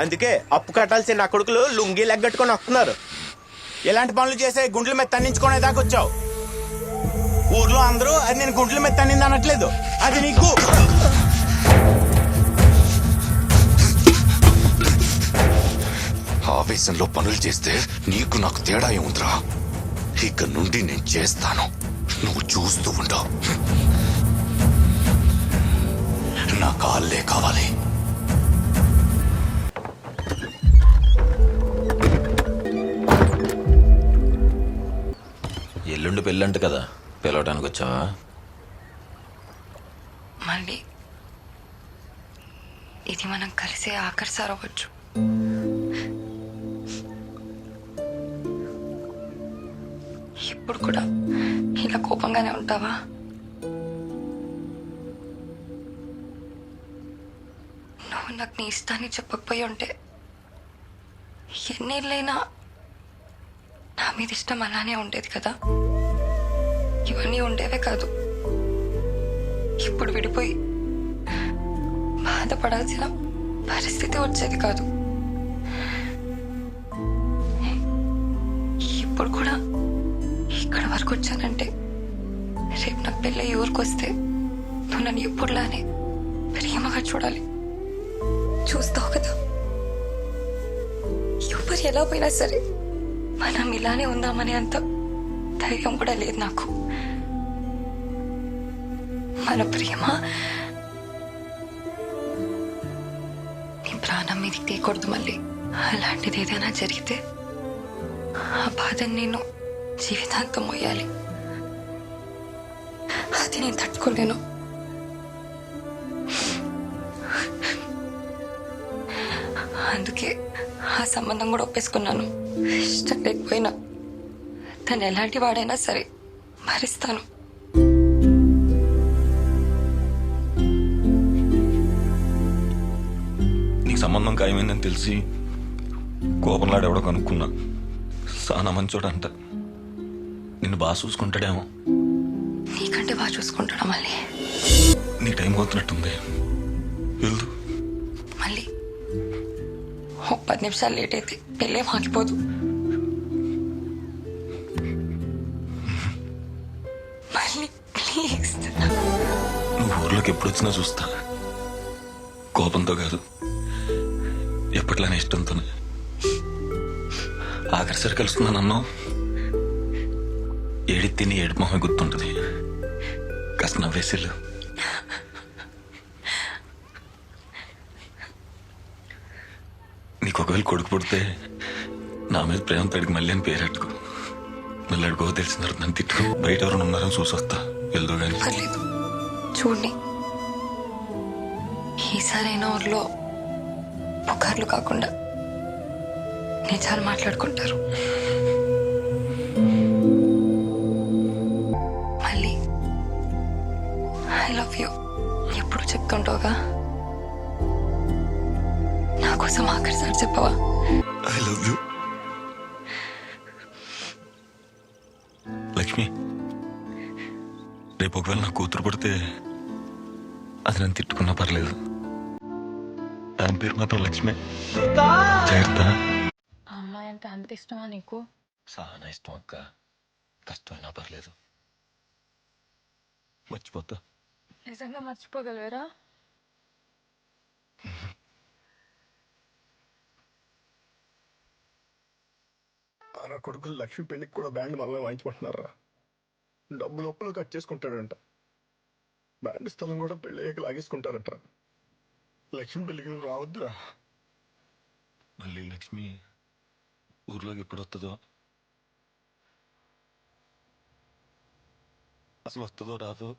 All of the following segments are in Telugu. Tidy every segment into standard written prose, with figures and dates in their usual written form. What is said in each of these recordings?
అందుకే అప్పు కట్టాల్సిన నా కొడుకులు లుంగి లెగ్గట్టుకొని వస్తున్నారు. ఇలాంటి పనులు చేసే గుండ్ల మీద తన్నించుకునే దాకా వచ్చావు. ఊర్లో అందరూ అది నేను గుండ్ల మీద తన్నింది అనట్లేదు, అది నీకు. ఆవేశంలో పనులు చేస్తే నీకు నాకు తేడా ఏముందిరా? ఇక నుండి నేను చేస్తాను, నువ్వు చూస్తూ ఉండవు. నా కాళ్ళే కావాలి. ఎల్లుండి పెళ్ళంట కదా, పిలవటానికి వచ్చావా? మళ్ళీ ఇది మనం కలిసే ఆఖరి సార్ అవ్వచ్చు. ఇప్పుడు కూడా ఇలా కోపంగానే ఉంటావా? నువ్వు నాకు నీ ఇష్టాన్ని చెప్పకపోయి ఉంటే ఎన్నేళ్ళైనా నా మీద ఇష్టం అలానే ఉండేది కదా. ఇవన్నీ ఉండేవే కాదు. ఇప్పుడు విడిపోయి బాధపడాల్సిన పరిస్థితి వచ్చేది కాదు. ఇప్పుడు కూడా ఇక్కడ వరకు వచ్చానంటే రేపు నాకు పెళ్ళి ఊరికి వస్తే నువ్వు నన్ను ఎప్పుడులానే ప్రేమగా చూడాలి. చూస్తావు కదా, ఎవరు ఎలా పోయినా సరే మనం ఇలానే ఉందామనే అంత ధైర్యం కూడా లేదు నాకు. మన ప్రేమ నీ ప్రాణం మీదకి తీయకూడదు మళ్ళీ. అలాంటిది ఏదైనా జరిగితే ఆ బాధని నేను జీవితాంతం మోయాలి. అది నేను తట్టుకోలేను. అందుకే ఆ సంబంధం కూడా ఒప్పేసుకున్నాను. ఇష్టం లేకపోయినా తను ఎలాంటి వాడైనా సరే భరిస్తాను. నీకు సంబంధం ఖాయమైందని తెలిసి కోపంలాడెవడో కనుక్కున్నా. సానా మంచోడంట, నిన్ను బాగా చూసుకుంటాడేమో. నీకంటే బాగా చూసుకుంటాడా మళ్ళీ? నీ టైం పోతున్నట్టుంది, వెళ్దు. మళ్ళీ 10 నిమిషాలు లేట్ అయితే పెళ్ళేం ఆగిపోదు. మళ్ళీ ప్లీజ్. నువ్వు ఊర్లోకి ఎప్పుడు వచ్చినా చూస్తా. కోపంతో కాదు, ఎప్పట్లానే ఇష్టంతోనే. ఆఖరిసరి కలుసుకున్నాను అన్నావు, ఏడి తిని ఏడు మొహం గుర్తుంటుంది. కాస్త నవ్వేసిల్లు. నీకు ఒకవేళ కొడుకు పుడితే నా మీద ప్రేమ తడికి మళ్ళీ అని పేరెట్టుకో. మళ్ళీ అడుకో తెలిసిన తర్వాత నన్ను తిట్టుకో. బయట ఎవరైనా ఉన్నారని చూసి వస్తా, వెళ్దు కానీ. పర్లేదు, చూడండి. ఈసారైనా ఊర్లో పుకార్లు కాకుండా నిజాలు మాట్లాడుకుంటారు. మళ్ళీ ఐ లవ్ యూ ఎప్పుడు చెప్తుంటావుగా. నా కోసం ఆఖరిసారి చెప్పవా? I love you Lakshmi. రేపు ఒకవేళ నా కూతురు పుడితే అది నన్ను తిట్టుకున్నా పర్లేదు, దాని పేరు మాత్రం లక్ష్మి. జాగ్రత్త. అమ్మాయి అంటే అంత ఇష్టమా నీకు? చాలా ఇష్టం అక్క. కష్టమైనా పర్లేదు, మర్చిపోతా. నిజంగా మర్చిపోగలవేరా? నా కొడుకులు లక్ష్మి పెళ్లికి కూడా బ్యాండ్ మనమే వాయించుకుంటున్నారా? డబ్బులు ఒప్పులు కట్ చేసుకుంటాడంట. బ్యాండ్ స్థలం కూడా పెళ్లి అయ్యాక లాగేసుకుంటారట. లక్ష్మి పెళ్లికి నువ్వు రావద్దురా. మళ్ళీ లక్ష్మి ఊర్లోకి ఎప్పుడు వస్తుందో, అసలు వస్తుందో రాదో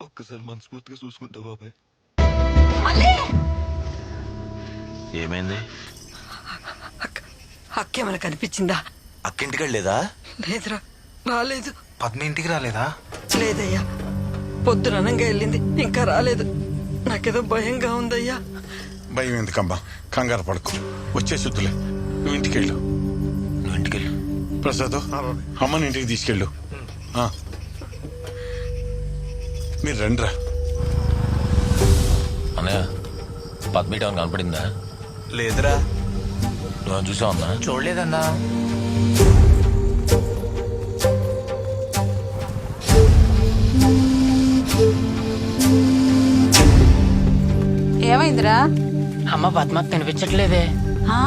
ఒక్కసారి మనస్ఫూర్తిగా చూసుకుంటా బాబాయ్. ఏమైంది? అక్కేమైనా కనిపించిందా? అక్కింటికి వెళ్ళలేదా? లేదురా, రాలేదు. పద్మింటికి రాలేదా? లేదయ్యా, పొద్దుననంగా వెళ్ళింది, ఇంకా రాలేదు. నాకేదో భయంగా ఉందయ్యా. భయం ఎందుకమ్మా, కంగారు పడుకో, వచ్చే శుద్ధులే. నువ్వు ఇంటికి వెళ్ళు. నువ్వు ఇంటికి వెళ్ళు. ప్రసాద్, అమ్మని ఇంటికి తీసుకెళ్ళు. మీరు రండిరా. అన్నయ్య, పద్మీట ఏమైనా కనపడిందా? లేదురా. నువ్వు చూసా ఉన్నా? చూడలేదన్నా. ఏమైందిరా? అమ్మ పద్మకు కనిపించట్లేదే. ఆ?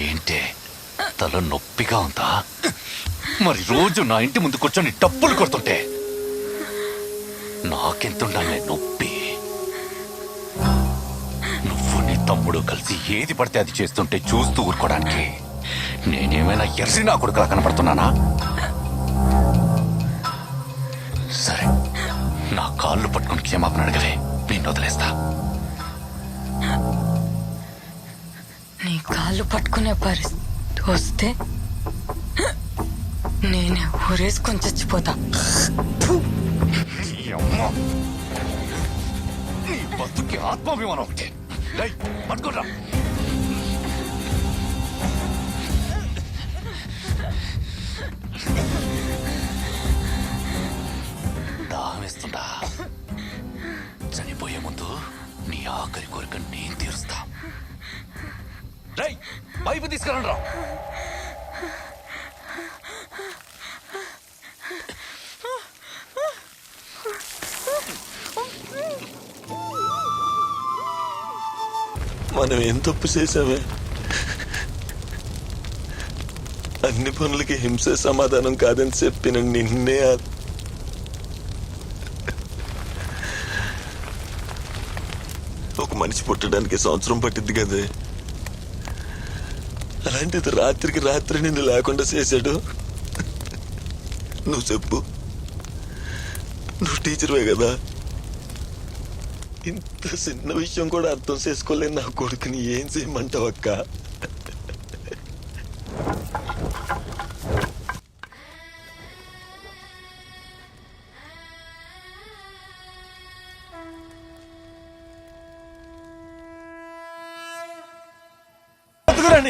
ఏంటే తల నొప్పిగా ఉందా? మరి రోజు నా ఇంటి ముందు కూర్చొని డబ్బులు కొడుతుంటే నాకెంతుండాలే నొప్పి. నువ్వు నీ తమ్ముడు కలిసి ఏది పడితే అది చేస్తుంటే చూస్తూ ఊరుకోవడానికి నేనేమైనా ఎర్రి నా కొడుకులా కనపడుతున్నానా? సరే, నా కాళ్ళు పట్టుకుని క్షమాపణ అడగలే, నేను వదిలేస్తా. నీ కాళ్ళు పట్టుకునే పరిస్థితి వస్తే నేనే ఊరేసుకొని చచ్చిపోతా. నీ బతుకి ఆత్మాభిమానం ఒకటే. పట్టుకోరా. దాహం వేస్తుందా? చనిపోయే ముందు నీ ఆఖరి కోరిక నేను తీరుస్తా. రై, పైపు తీసుకురండి రా. మనం ఏం తప్పు చేసామే? అన్ని పనులకి హింసే సమాధానం కాదని చెప్పిన నిన్నే ఒక మనిషి పుట్టడానికి సంవత్సరం పట్టిద్ది కదే, అలాంటిది రాత్రికి రాత్రి నిన్ను లేకుండా చేశాడు. నువ్వు చెప్పు, నువ్వు టీచర్వే కదా. ఇంత చిన్న విషయం కూడా అర్థం చేసుకోలేని నా కొడుకుని ఏం చేయమంటావు అక్క?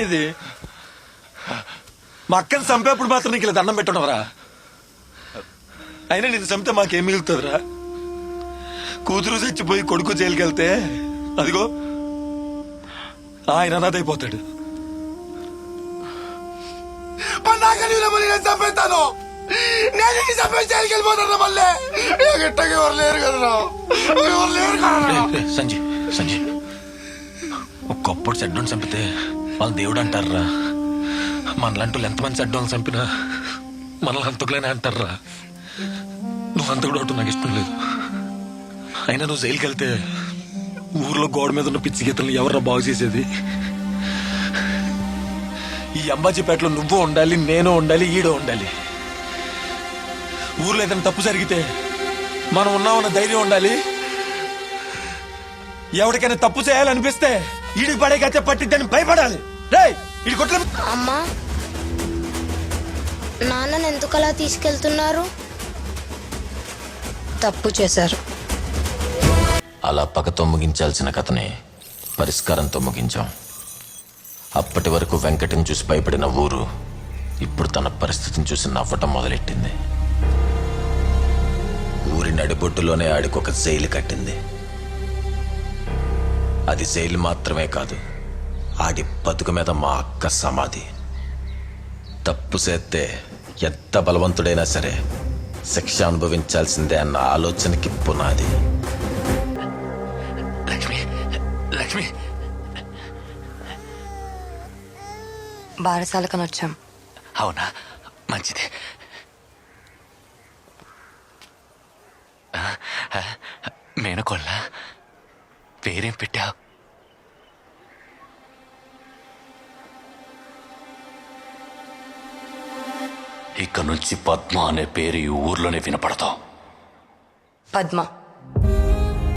ఇది మా అక్కని చంపేప్పుడు మాత్రం నీకు ఇలా దండం పెట్టడవరా? అయినా నేను చంపితే మాకేం మిగులుతుందిరా? కూతురు చచ్చిపోయి కొడుకు జైలుకి వెళ్తే అదిగో ఆయన అనాథైపోతాడు. చంపేస్తాను, నేను చంపేసి జైలుకి వెళ్ళిపోతాను. మళ్ళీ ఎట్టగా ఎవరు లేరు కదరా, ఎవరు లేరు కదా. సంజయ్ సంజయ్, ఒకప్పుడు చెడ్డోని చంపితే వాళ్ళు దేవుడు అంటారా? మనలాంటి ఎంతమంది చెడ్డోళ్ళు చంపినా మనల్ని అంతకులేనే అంటారా? నువ్వు అంత కూడా నాకు ఇష్టం లేదు. అయినా నువ్వు జైలుకి వెళ్తే ఊర్లో గోడ మీద ఉన్న పిచ్చి గీతలు ఎవర్రా బాగు చేసేది? ఈ అంబాజీపేటలో నువ్వు ఉండాలి, నేను ఉండాలి, ఈడో ఉండాలి. ఊర్లో ఏదైనా తప్పు జరిగితే మనం ఉన్నామన్న ధైర్యం ఉండాలి. ఎవరికైనా తప్పు చేయాలనిపిస్తే ఈడికి పడే గచ్చ పట్టిద్దని భయపడాలి. అమ్మా, నాన్నని ఎందుకు అలా తీసుకెళ్తున్నారు? తప్పు చేశారు. అలా పగతో ముగించాల్సిన కథని పరిష్కారంతో ముగించాం. అప్పటి వరకు వెంకటని చూసి భయపడిన ఊరు ఇప్పుడు తన పరిస్థితిని చూసి నవ్వటం మొదలెట్టింది. ఊరి నడిబొట్టులోనే ఆడికొక జైలు కట్టింది. అది జైలు మాత్రమే కాదు, ఆడి బతుకు మీద మా అక్క సమాధి. తప్పు చేస్తే ఎంత బలవంతుడైనా సరే శిక్ష అనుభవించాల్సిందే అన్న ఆలోచనకి పునాది. లక్ష్మి, లక్ష్మి, బారసాలకని వచ్చాం. అవునా? మంచిది. మేనకోళ్ళ పేరేం పెట్టావు? ఇక నుంచి పద్మ అనే పేరు ఈ ఊర్లోనే వినపడతావు. పద్మ.